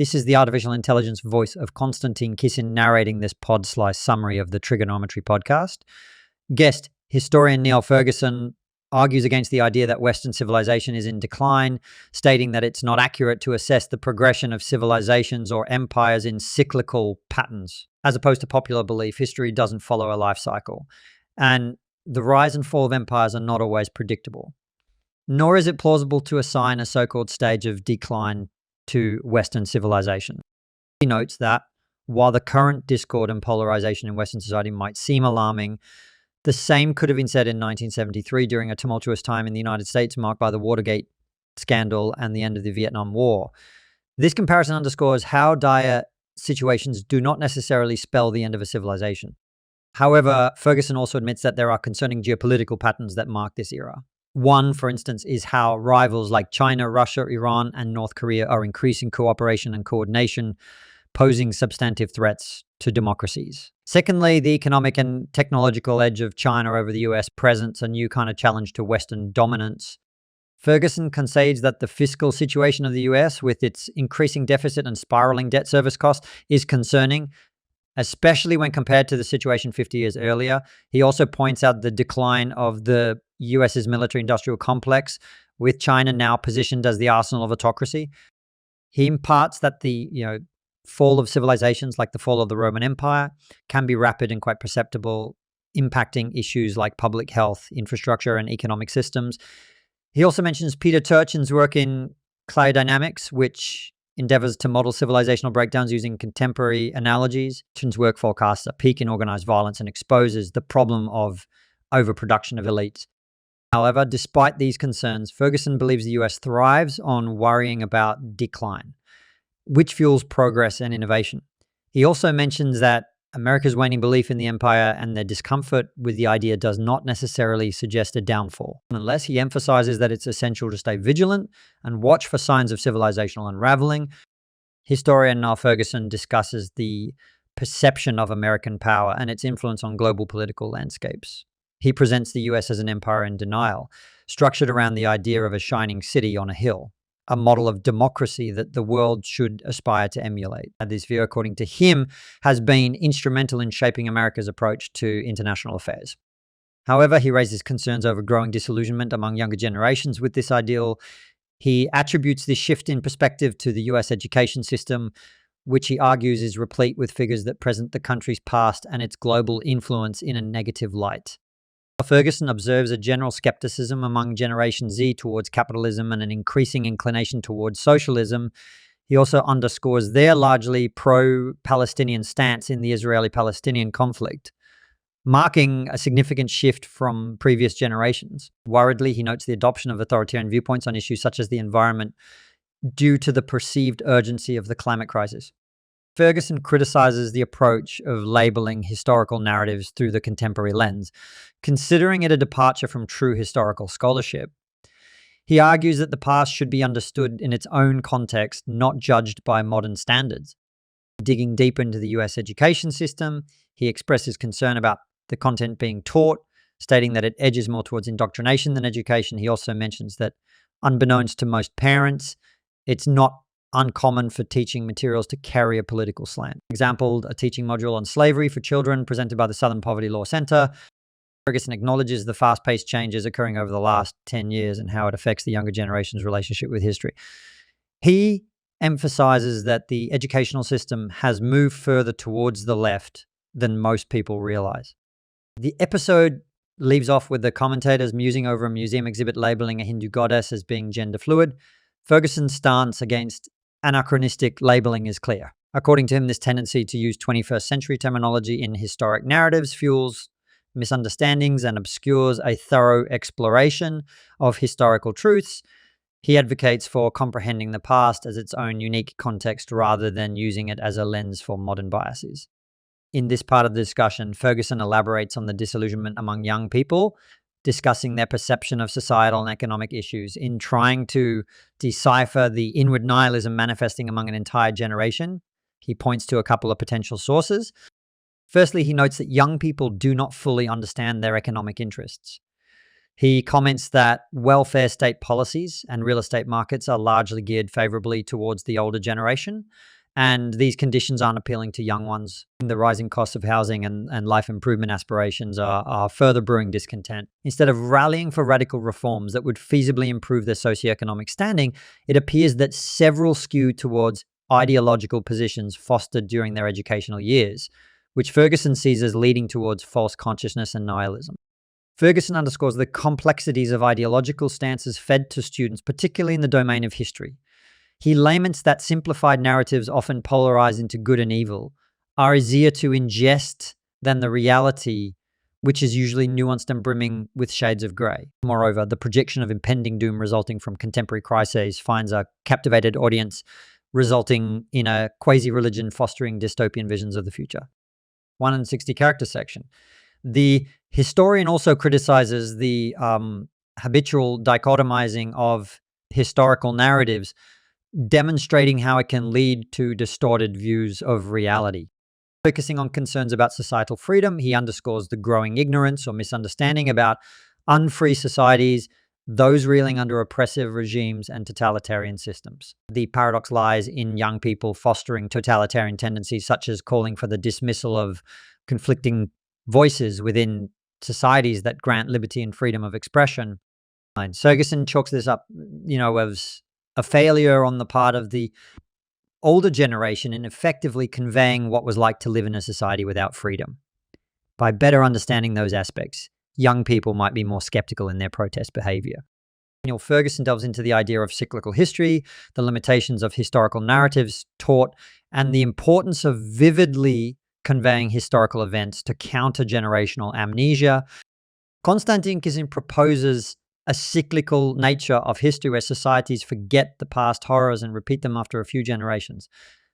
This is the artificial intelligence voice of Konstantin Kisin narrating this pod slice summary of the Triggernometry podcast. Guest historian Niall Ferguson argues against the idea that Western civilization is in decline, stating that it's not accurate to assess the progression of civilizations or empires in cyclical patterns. As opposed to popular belief, history doesn't follow a life cycle, and the rise and fall of empires are not always predictable. Nor is it plausible to assign a so-called stage of decline to Western civilization. He notes that while the current discord and polarization in Western society might seem alarming, the same could have been said in 1973 during a tumultuous time in the United States marked by the Watergate scandal and the end of the Vietnam War. This comparison underscores how dire situations do not necessarily spell the end of a civilization. However, Ferguson also admits that there are concerning geopolitical patterns that mark this era. One, for instance, is how rivals like China, Russia, Iran, and North Korea are increasing cooperation and coordination, posing substantive threats to democracies. Secondly, the economic and technological edge of China over the US presents a new kind of challenge to Western dominance. Ferguson concedes that the fiscal situation of the US, with its increasing deficit and spiraling debt service costs, is concerning, especially when compared to the situation 50 years earlier. He also points out the decline of the US's military-industrial complex, with China now positioned as the arsenal of autocracy. He imparts that the fall of civilizations, like the fall of the Roman Empire, can be rapid and quite perceptible, impacting issues like public health, infrastructure, and economic systems. He also mentions Peter Turchin's work in Cryodynamics, which endeavors to model civilizational breakdowns using contemporary analogies. Turchin's work forecasts a peak in organized violence and exposes the problem of overproduction of elites. However, despite these concerns, Ferguson believes the US thrives on worrying about decline, which fuels progress and innovation. He also mentions that America's waning belief in the empire and their discomfort with the idea does not necessarily suggest a downfall. Nonetheless, he emphasizes that it's essential to stay vigilant and watch for signs of civilizational unraveling. Historian Niall Ferguson discusses the perception of American power and its influence on global political landscapes. He presents the US as an empire in denial, structured around the idea of a shining city on a hill, a model of democracy that the world should aspire to emulate. This view, according to him, has been instrumental in shaping America's approach to international affairs. However, he raises concerns over growing disillusionment among younger generations with this ideal. He attributes this shift in perspective to the US education system, which he argues is replete with figures that present the country's past and its global influence in a negative light. Ferguson observes a general skepticism among Generation Z towards capitalism and an increasing inclination towards socialism. He also underscores their largely pro-Palestinian stance in the Israeli-Palestinian conflict, marking a significant shift from previous generations. Worriedly, he notes the adoption of authoritarian viewpoints on issues such as the environment due to the perceived urgency of the climate crisis. Ferguson criticizes the approach of labeling historical narratives through the contemporary lens, considering it a departure from true historical scholarship. He argues that the past should be understood in its own context, not judged by modern standards. Digging deeper into the US education system, he expresses concern about the content being taught, stating that it edges more towards indoctrination than education. He also mentions that, unbeknownst to most parents, it's not uncommon for teaching materials to carry a political slant. For example, a teaching module on slavery for children presented by the Southern Poverty Law Center. Ferguson acknowledges the fast-paced changes occurring over the last 10 years and how it affects the younger generation's relationship with history. He emphasizes that the educational system has moved further towards the left than most people realize. The episode leaves off with the commentators musing over a museum exhibit labeling a Hindu goddess as being gender fluid. Ferguson's stance against anachronistic labeling is clear. According to him, this tendency to use 21st century terminology in historic narratives fuels misunderstandings and obscures a thorough exploration of historical truths. He advocates for comprehending the past as its own unique context rather than using it as a lens for modern biases. In this part of the discussion, Ferguson elaborates on the disillusionment among young people, discussing their perception of societal and economic issues. In trying to decipher the inward nihilism manifesting among an entire generation, he points to a couple of potential sources. Firstly, he notes that young people do not fully understand their economic interests. He comments that welfare state policies and real estate markets are largely geared favorably towards the older generation, and these conditions aren't appealing to young ones. The rising costs of housing and life improvement aspirations are further brewing discontent. Instead of rallying for radical reforms that would feasibly improve their socioeconomic standing, it appears that several skew towards ideological positions fostered during their educational years, which Ferguson sees as leading towards false consciousness and nihilism. Ferguson underscores the complexities of ideological stances fed to students, particularly in the domain of history. He laments that simplified narratives, often polarized into good and evil, are easier to ingest than the reality, which is usually nuanced and brimming with shades of grey. Moreover, the projection of impending doom resulting from contemporary crises finds a captivated audience, resulting in a quasi-religion fostering dystopian visions of the future. 160 character section. The historian also criticizes the habitual dichotomizing of historical narratives, demonstrating how it can lead to distorted views of reality. Focusing on concerns about societal freedom, he underscores the growing ignorance or misunderstanding about unfree societies, those reeling under oppressive regimes and totalitarian systems. The paradox lies in young people fostering totalitarian tendencies, such as calling for the dismissal of conflicting voices within societies that grant liberty and freedom of expression. Ferguson chalks this up, as a failure on the part of the older generation in effectively conveying what was like to live in a society without freedom. By better understanding those aspects, young people might be more skeptical in their protest behavior. Niall Ferguson delves into the idea of cyclical history, the limitations of historical narratives taught, and the importance of vividly conveying historical events to counter generational amnesia. Konstantin Kisin proposes a cyclical nature of history where societies forget the past horrors and repeat them after a few generations.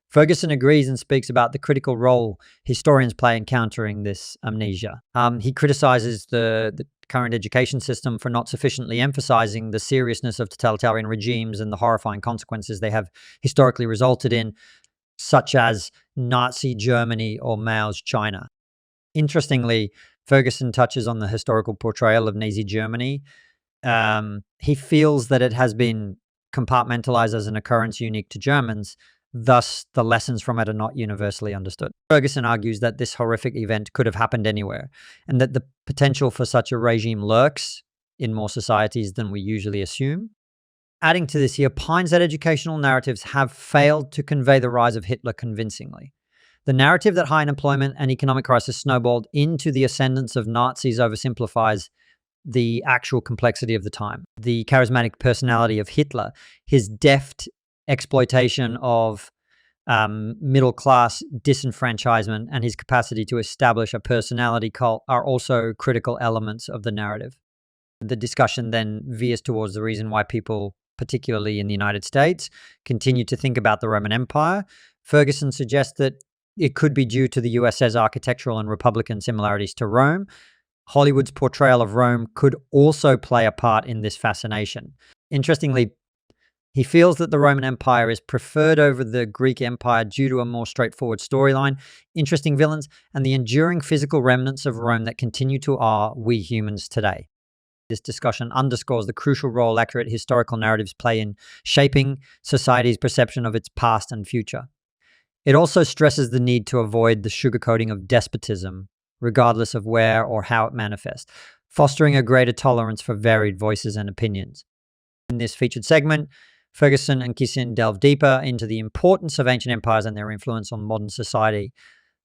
Ferguson agrees and speaks about the critical role historians play in countering this amnesia. He criticizes the current education system for not sufficiently emphasizing the seriousness of totalitarian regimes and the horrifying consequences they have historically resulted in, such as Nazi Germany or Mao's China. Interestingly, Ferguson touches on the historical portrayal of Nazi Germany. He feels that it has been compartmentalized as an occurrence unique to Germans, thus the lessons from it are not universally understood. Ferguson argues that this horrific event could have happened anywhere, and that the potential for such a regime lurks in more societies than we usually assume. Adding to this, he opines that educational narratives have failed to convey the rise of Hitler convincingly. The narrative that high unemployment and economic crisis snowballed into the ascendance of Nazis oversimplifies the actual complexity of the time. The charismatic personality of Hitler, his deft exploitation of middle-class disenfranchisement, and his capacity to establish a personality cult are also critical elements of the narrative. The discussion then veers towards the reason why people, particularly in the United States, continue to think about the Roman Empire. Ferguson suggests that it could be due to the US's architectural and republican similarities to Rome. Hollywood's portrayal of Rome could also play a part in this fascination. Interestingly, he feels that the Roman Empire is preferred over the Greek Empire due to a more straightforward storyline, interesting villains, and the enduring physical remnants of Rome that continue to awe we humans today. This discussion underscores the crucial role accurate historical narratives play in shaping society's perception of its past and future. It also stresses the need to avoid the sugarcoating of despotism, regardless of where or how it manifests, fostering a greater tolerance for varied voices and opinions. In this featured segment, Ferguson and Kisin delve deeper into the importance of ancient empires and their influence on modern society.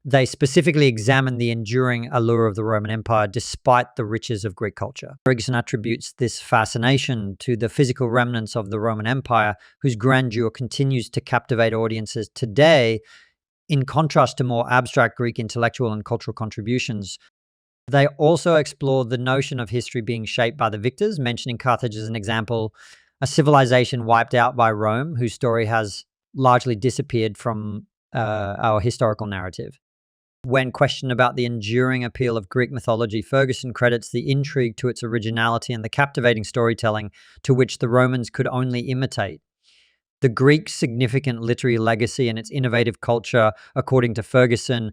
They specifically examine the enduring allure of the Roman Empire despite the riches of Greek culture. Ferguson attributes this fascination to the physical remnants of the Roman Empire, whose grandeur continues to captivate audiences today, in contrast to more abstract Greek intellectual and cultural contributions. They also explore the notion of history being shaped by the victors, mentioning Carthage as an example, a civilization wiped out by Rome, whose story has largely disappeared from our historical narrative. When questioned about the enduring appeal of Greek mythology, Ferguson credits the intrigue to its originality and the captivating storytelling to which the Romans could only imitate. The Greeks' significant literary legacy and its innovative culture, according to Ferguson,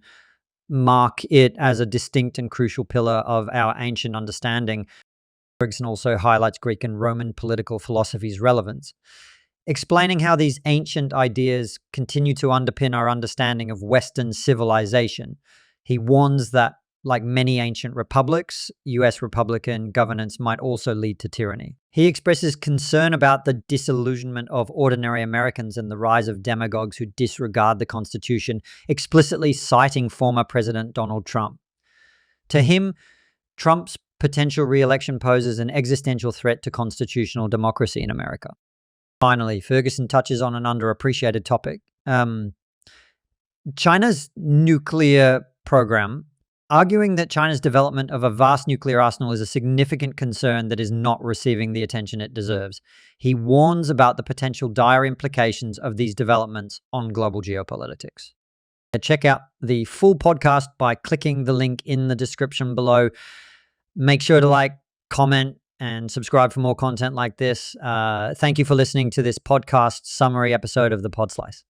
mark it as a distinct and crucial pillar of our ancient understanding. Ferguson also highlights Greek and Roman political philosophy's relevance, explaining how these ancient ideas continue to underpin our understanding of Western civilization. He warns that, like many ancient republics, US Republican governance might also lead to tyranny. He expresses concern about the disillusionment of ordinary Americans and the rise of demagogues who disregard the Constitution, explicitly citing former President Donald Trump. To him, Trump's potential re-election poses an existential threat to constitutional democracy in America. Finally, Ferguson touches on an underappreciated topic, China's nuclear program, arguing that China's development of a vast nuclear arsenal is a significant concern that is not receiving the attention it deserves. He warns about the potential dire implications of these developments on global geopolitics. Check out the full podcast by clicking the link in the description below. Make sure to like, comment, and subscribe for more content like this. Thank you for listening to this podcast summary episode of the Pod Slice.